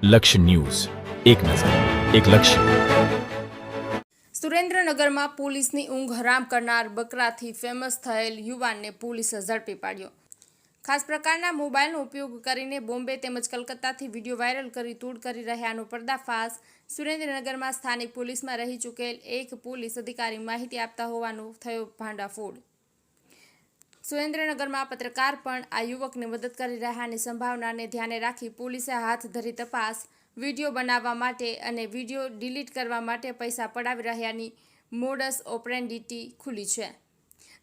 લક્ષ્ય ન્યૂઝ, એક નજર, એક લક્ષ્ય. સુરેન્દ્રનગરમાં પોલીસની ઊંઘ હરામ કરનાર બકરાથી ફેમસ થયેલ યુવાનને પોલીસે ઝડપી પાડ્યો. ખાસ પ્રકારના મોબાઈલનો ઉપયોગ કરીને બોમ્બે તેમજ કલકત્તાથી વિડીયો વાયરલ કરી તૂડ કરી રહ્યાનો પર્દાફાશ. સુરેન્દ્રનગરમાં સ્થાનિક પોલીસમાં રહી ચૂકેલ એક પોલીસ અધિકારી માહિતી આપતા હોવાનો થયો ભાંડાફોડ. સુરેન્દ્રનગરમાં પત્રકાર પણ આ યુવકને મદદ કરી રહ્યાની સંભાવનાને ધ્યાને રાખી પોલીસે હાથ ધરી તપાસ. વિડીયો બનાવવા માટે અને વિડીયો ડિલીટ કરવા માટે પૈસા પડાવી રહ્યાની મોડસ ઓપરેન્ડિટી ખુલી છે.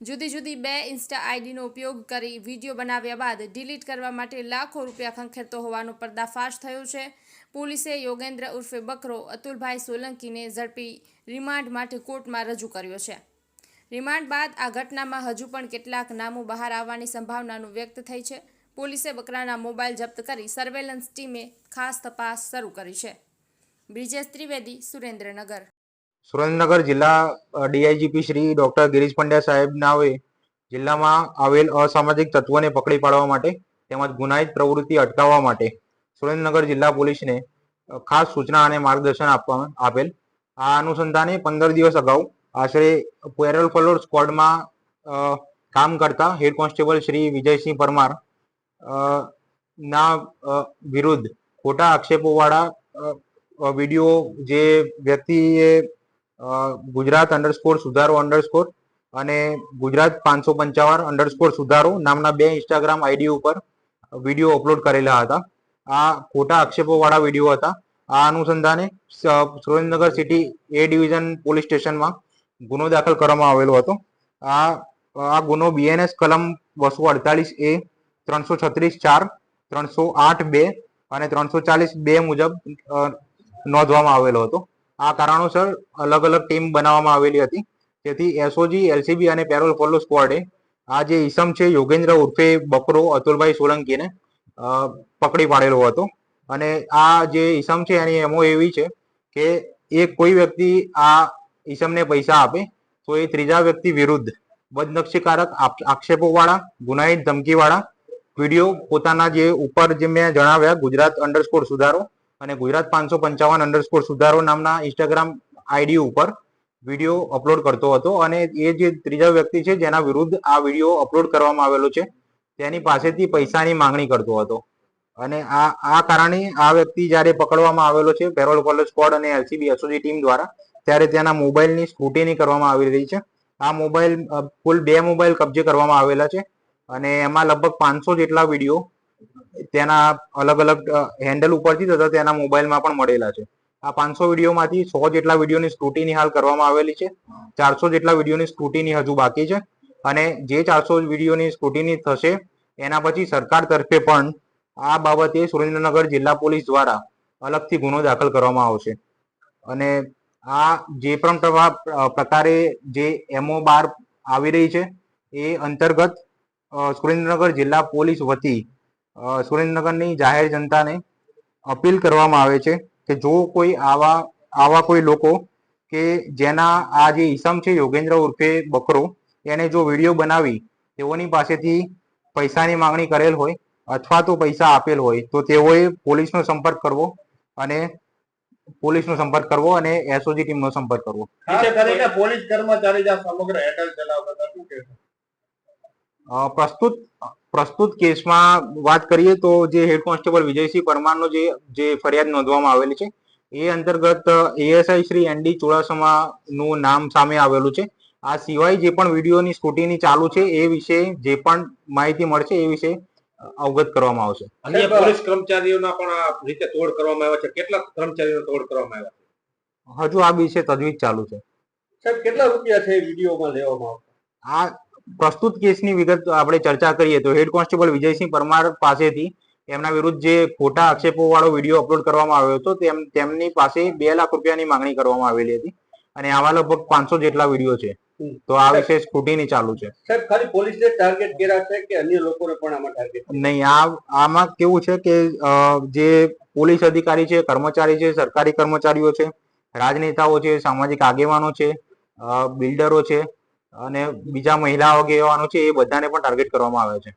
જુદી જુદી 2 ઇન્સ્ટા આઈડીનો ઉપયોગ કરી વિડીયો બનાવ્યા બાદ ડિલીટ કરવા માટે લાખો રૂપિયા ખંખેરતો હોવાનો પર્દાફાશ થયો છે. પોલીસે યોગેન્દ્ર ઉર્ફે બકરો અતુલભાઈ સોલંકીને ઝડપી રિમાન્ડ માટે કોર્ટમાં રજૂ કર્યો છે. રિમાન્ડ બાદ આ ઘટનામાં હજુ પણ કેટલાક નામો બહાર આવવાની સંભાવનાનું વ્યક્ત થઈ છે. પોલીસે બકરાના મોબાઈલ જપ્ત કરી સર્વેલન્સ ટીમે ખાસ તપાસ શરૂ કરી છે. બ્રિજેશ ત્રિવેદી, સુરેન્દ્રનગર. સુરેન્દ્રનગર જિલ્લા ડીઆઈજીપી શ્રી ડોક્ટર ગિરીશ પંડ્યા સાહેબ નાઓએ જિલ્લામાં આવેલ અસામાજિક તત્વોને પકડી પાડવા માટે તેમજ ગુનાહિત પ્રવૃત્તિ અટકાવવા માટે સુરેન્દ્રનગર જિલ્લા પોલીસને ખાસ સૂચના અને માર્ગદર્શન આપેલ. આ અનુસંધાને 15 દિવસ અગાઉ આશરે પેરોલ ફોલો સ્ક્વોડમાં કામ કરતા હેડ કોન્સ્ટેબલ શ્રી વિજયસિંહ પરમાર ના વિરુદ્ધ ખોટા આક્ષેપોવાળા વિડીયો જે વ્યક્તિએ ગુજરાત_સુધારો_ અને ગુજરાત 555 સુધારો નામના 2 ઇન્સ્ટાગ્રામ આઈડી ઉપર વિડીયો અપલોડ કરેલા હતા. આ ખોટા આક્ષેપો વાળા વિડીયો હતા. આ અનુસંધાને સુરેન્દ્રનગર સિટી એ ડિવિઝન પોલીસ સ્ટેશનમાં ગુનો દાખલ કરવામાં આવેલો હતો. આ ગુનો બીએનએસ કલમ 248A 336(4), 308(2) અને 340(2) મુજબ નોંધવામાં આવેલો હતો. આ કારણોસર અલગ અલગ ટીમ બનાવવામાં આવેલી હતી. તેથી એસઓજી, એલસીબી અને પેરોલ ફોલો સ્ક્વોડે આ જે ઈસમ છે યોગેન્દ્ર ઉર્ફે બકરો અતુલભાઈ સોલંકીને પકડી પાડેલો હતો. અને આ જે ઈસમ છે એની એમો એવી છે કે એ કોઈ વ્યક્તિ આ ઈસમને પૈસા આપે તો એ ત્રીજા વ્યક્તિ વિરુદ્ધ બદનક્ષીકારક આક્ષેપોવાળા ગુનાહિત ધમકીવાળા વિડીયો પોતાના જે ઉપર જે મેં જણાવ્યા ગુજરાત_સુધારો અને ગુજરાત 555 સુધારો નામના ઇન્સ્ટાગ્રામ આઈડી ઉપર વિડીયો અપલોડ કરતો હતો. અને એ જે ત્રીજા વ્યક્તિ છે જેના વિરુદ્ધ આ વિડીયો અપલોડ કરવામાં આવેલો છે તેની પાસેથી પૈસાની માંગણી કરતો હતો. અને આ કારણે આ વ્યક્તિ જ્યારે પકડવામાં આવેલો છે પેરોલ ફોલો સ્ક્વોડ અને એલસીબી એસઓજી ટીમ દ્વારા, ત્યારે તેના મોબાઈલની સ્ક્રુટિની કરવામાં આવી રહી છે. આ મોબાઈલ કુલ 2 મોબાઈલ કબજે કરવામાં આવેલા છે અને એમાં લગભગ 500 જેટલા વિડીયો તેના અલગ અલગ હેન્ડલ ઉપરથી તથા તેના મોબાઈલમાં પણ મળેલા છે. આ 500 વિડીયોમાંથી 100 જેટલા વિડીયોની સ્ક્રુટિની હાલ કરવામાં આવેલી છે. 400 જેટલા વિડીયોની સ્ક્રુટિની હજુ બાકી છે. અને જે 400 વિડીયોની સ્ક્રુટિની થશે એના પછી સરકાર તરફે પણ આ બાબતે સુરેન્દ્રનગર જિલ્લા પોલીસ દ્વારા અલગથી ગુનો દાખલ કરવામાં આવશે. અને આ જે પણ પ્રકારે જે એમઓ બહાર આવી રહી છે એ અંતર્ગત સુરેન્દ્રનગર જિલ્લા પોલીસ વતી સુરેન્દ્રનગરની જાહેર જનતાને અપીલ કરવામાં આવે છે કે જો કોઈ આવા કોઈ લોકો કે જેના આ જે ઈસમ છે યોગેન્દ્ર ઉર્ફે બકરો એને જો વિડીયો બનાવી તેઓની પાસેથી પૈસાની માંગણી કરેલ હોય અથવા તો પૈસા આપેલ હોય તો તેઓએ પોલીસનો સંપર્ક કરવો અને એસઓજી ટીમનો સંપર્ક કરવો. પોલીસ કર્મચારી સમગ્ર હેન્ડલ ચલાવતા શું કહેશો? પ્રસ્તુત કેસમાં વાત કરીએ તો જે હેડ કોન્સ્ટેબલ વિજયસિંહ પરમારનો જે ફરિયાદ નોંધવામાં આવેલી છે એ અંતર્ગત એએસઆઈ શ્રી એનડી ચુડાસમા નું નામ સામે આવેલું છે. આ સિવાય જે પણ વિડીયોની સ્ક્રુટિની ચાલુ છે એ વિશે જે પણ માહિતી મળશે એ વિશે અવગત કરવામાં આવશે. અન્ય પોલીસ કર્મચારીઓના પણ આ રીતે તોડ કરવામાં આવ્યા છે. કેટલા કર્મચારીઓ તોડ કરવામાં આવ્યા છે? હજુ આ વિશે તજવીજ ચાલુ છે. સાહેબ, કેટલા રૂપિયા છે વિડીયોમાં લેવામાં આવતા? આ પ્રસ્તુત કેસની વિગત આપણે ચર્ચા કરીએ તો હેડ કોન્સ્ટેબલ વિજયસિંહ પરમાર પાસેથી એમના વિરુદ્ધ જે ખોટા આક્ષેપો વાળો વિડીયો અપલોડ કરવામાં આવ્યો હતો તેમની પાસે 2 લાખ રૂપિયાની માંગણી કરવામાં આવેલી હતી. અને આવા લગભગ 500 જેટલા વિડીયો છે. તો આ વિશે સ્ક્રુટિની ચાલુ છે. સાહેબ, ખાલી પોલીસને ટાર્ગેટ કર્યા છે કે અન્ય લોકોને પણ આમાં ટાર્ગેટ? નહીં, આમાં કેવું છે કે જે પોલીસ અધિકારી છે, કર્મચારી છે, સરકારી કર્મચારીઓ છે, રાજનેતાઓ છે, સામાજિક આગેવાનો છે, બિલ્ડરો છે અને બીજા મહિલા આગેવાનો છે એ બધાને પણ ટાર્ગેટ કરવામાં આવે છે.